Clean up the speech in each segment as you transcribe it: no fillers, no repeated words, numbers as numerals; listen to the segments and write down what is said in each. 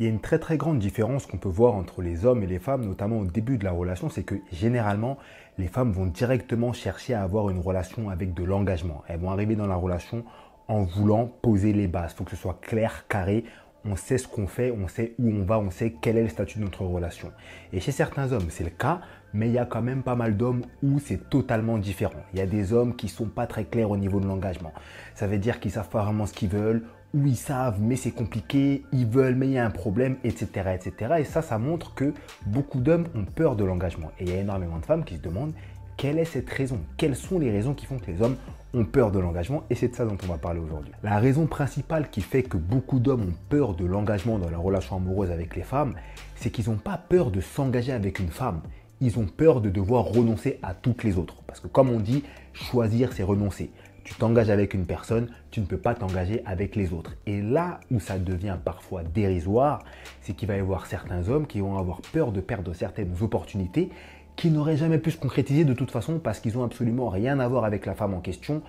Il y a une très très grande différence qu'on peut voir entre les hommes et les femmes, notamment au début de la relation, c'est que généralement, les femmes vont directement chercher à avoir une relation avec de l'engagement. Elles vont arriver dans la relation en voulant poser les bases. Il faut que ce soit clair, carré, on sait ce qu'on fait, on sait où on va, on sait quel est le statut de notre relation. Et chez certains hommes, c'est le cas, mais il y a quand même pas mal d'hommes où c'est totalement différent. Il y a des hommes qui ne sont pas très clairs au niveau de l'engagement. Ça veut dire qu'ils ne savent pas vraiment ce qu'ils veulent, ou ils savent, mais c'est compliqué, ils veulent, mais il y a un problème, etc. etc. Et ça montre que beaucoup d'hommes ont peur de l'engagement. Et il y a énormément de femmes qui se demandent quelle est cette raison, quelles sont les raisons qui font que les hommes ont peur de l'engagement, et c'est de ça dont on va parler aujourd'hui. La raison principale qui fait que beaucoup d'hommes ont peur de l'engagement dans la relation amoureuse avec les femmes, c'est qu'ils n'ont pas peur de s'engager avec une femme. Ils ont peur de devoir renoncer à toutes les autres. Parce que comme on dit, choisir c'est renoncer. Tu t'engages avec une personne, tu ne peux pas t'engager avec les autres. Et là où ça devient parfois dérisoire, c'est qu'il va y avoir certains hommes qui vont avoir peur de perdre certaines opportunités qui n'auraient jamais pu se concrétiser de toute façon parce qu'ils n'ont absolument rien à voir avec la femme en question,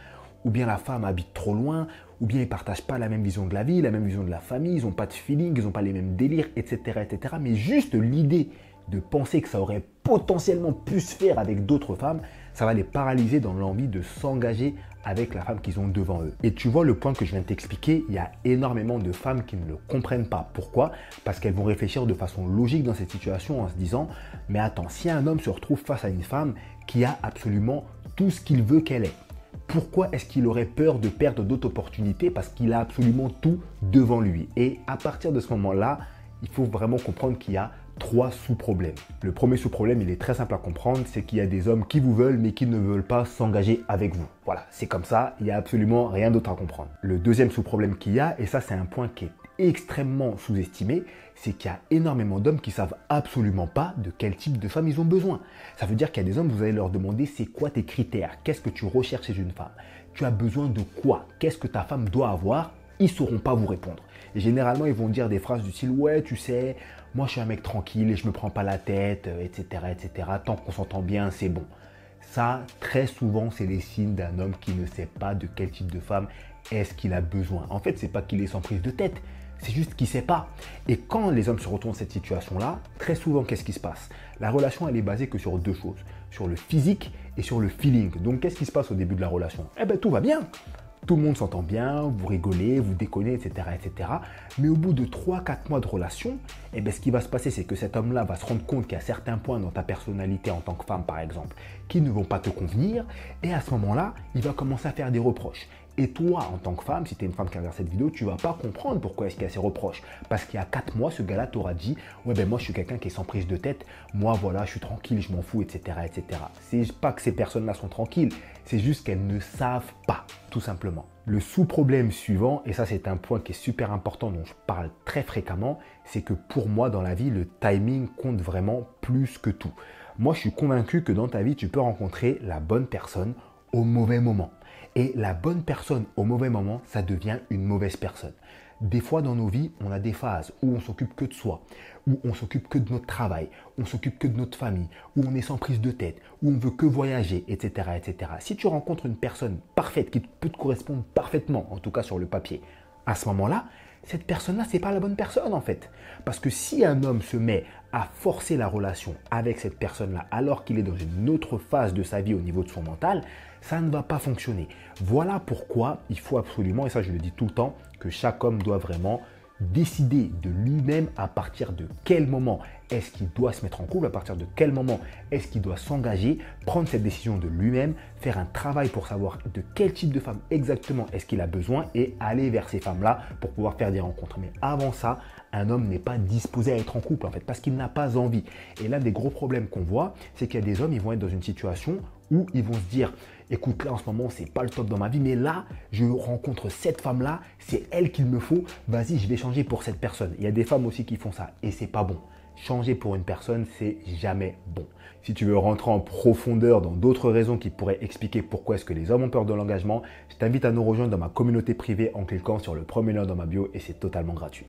ou bien la femme habite trop loin, ou bien ils ne partagent pas la même vision de la vie, la même vision de la famille, ils n'ont pas de feeling, ils n'ont pas les mêmes délires, etc., etc. Mais juste l'idée de penser que ça aurait potentiellement pu se faire avec d'autres femmes, ça va les paralyser dans l'envie de s'engager avec la femme qu'ils ont devant eux. Et tu vois le point que je viens de t'expliquer, il y a énormément de femmes qui ne le comprennent pas. Pourquoi? Parce qu'elles vont réfléchir de façon logique dans cette situation en se disant « Mais attends, si un homme se retrouve face à une femme qui a absolument tout ce qu'il veut qu'elle ait, pourquoi est-ce qu'il aurait peur de perdre d'autres opportunités? Parce qu'il a absolument tout devant lui. » Et à partir de ce moment-là, il faut vraiment comprendre qu'il y a 3 sous-problèmes. Le premier sous-problème, il est très simple à comprendre, c'est qu'il y a des hommes qui vous veulent mais qui ne veulent pas s'engager avec vous. Voilà, c'est comme ça, il n'y a absolument rien d'autre à comprendre. Le deuxième sous-problème qu'il y a, et ça c'est un point qui est extrêmement sous-estimé, c'est qu'il y a énormément d'hommes qui ne savent absolument pas de quel type de femme ils ont besoin. Ça veut dire qu'il y a des hommes, vous allez leur demander c'est quoi tes critères, qu'est-ce que tu recherches chez une femme, tu as besoin de quoi, qu'est-ce que ta femme doit avoir, ils ne sauront pas vous répondre. Et généralement, ils vont dire des phrases du style « Ouais, tu sais, moi je suis un mec tranquille et je me prends pas la tête, etc. etc. Tant qu'on s'entend bien, c'est bon. » Ça, très souvent, c'est les signes d'un homme qui ne sait pas de quel type de femme est-ce qu'il a besoin. En fait, c'est pas qu'il est sans prise de tête, c'est juste qu'il ne sait pas. Et quand les hommes se retrouvent dans cette situation-là, très souvent, qu'est-ce qui se passe? La relation, elle est basée que sur 2 choses, sur le physique et sur le feeling. Donc, qu'est-ce qui se passe au début de la relation? Eh bien, tout va bien. Tout le monde s'entend bien, vous rigolez, vous déconnez, etc. etc. Mais au bout de 3-4 mois de relation, eh bien, ce qui va se passer, c'est que cet homme-là va se rendre compte qu'il y a certains points dans ta personnalité en tant que femme, par exemple, qui ne vont pas te convenir. Et à ce moment-là, il va commencer à faire des reproches. Et toi, en tant que femme, si tu es une femme qui regarde cette vidéo, tu ne vas pas comprendre pourquoi est-ce qu'il y a ces reproches. Parce qu'il y a 4 mois, ce gars-là t'aura dit « Ouais, ben moi, je suis quelqu'un qui est sans prise de tête. Moi, voilà, je suis tranquille, je m'en fous, etc. etc. » C'est pas que ces personnes-là sont tranquilles, c'est juste qu'elles ne savent pas, tout simplement. Le sous-problème suivant, et ça c'est un point qui est super important dont je parle très fréquemment, c'est que pour moi, dans la vie, le timing compte vraiment plus que tout. Moi, je suis convaincu que dans ta vie, tu peux rencontrer la bonne personne au mauvais moment. Et la bonne personne au mauvais moment, ça devient une mauvaise personne. Des fois dans nos vies, on a des phases où on s'occupe que de soi, où on s'occupe que de notre travail, où on s'occupe que de notre famille, où on est sans prise de tête, où on veut que voyager, etc., etc. Si tu rencontres une personne parfaite qui peut te correspondre parfaitement, en tout cas sur le papier, à ce moment-là, cette personne-là, ce n'est pas la bonne personne en fait. Parce que si un homme se met à forcer la relation avec cette personne-là alors qu'il est dans une autre phase de sa vie au niveau de son mental, ça ne va pas fonctionner. Voilà pourquoi il faut absolument, et ça je le dis tout le temps, que chaque homme doit vraiment décider de lui-même à partir de quel moment est-ce qu'il doit se mettre en couple, à partir de quel moment est-ce qu'il doit s'engager, prendre cette décision de lui-même, faire un travail pour savoir de quel type de femme exactement est-ce qu'il a besoin et aller vers ces femmes-là pour pouvoir faire des rencontres. Mais avant ça, un homme n'est pas disposé à être en couple en fait parce qu'il n'a pas envie. Et l'un des gros problèmes qu'on voit, c'est qu'il y a des hommes, ils vont être dans une situation où ils vont se dire écoute, là en ce moment, c'est pas le top dans ma vie, mais là, je rencontre cette femme-là, c'est elle qu'il me faut, vas-y, je vais changer pour cette personne. Il y a des femmes aussi qui font ça et c'est pas bon. Changer pour une personne, c'est jamais bon. Si tu veux rentrer en profondeur dans d'autres raisons qui pourraient expliquer pourquoi est-ce que les hommes ont peur de l'engagement, je t'invite à nous rejoindre dans ma communauté privée en cliquant sur le premier lien dans ma bio et c'est totalement gratuit.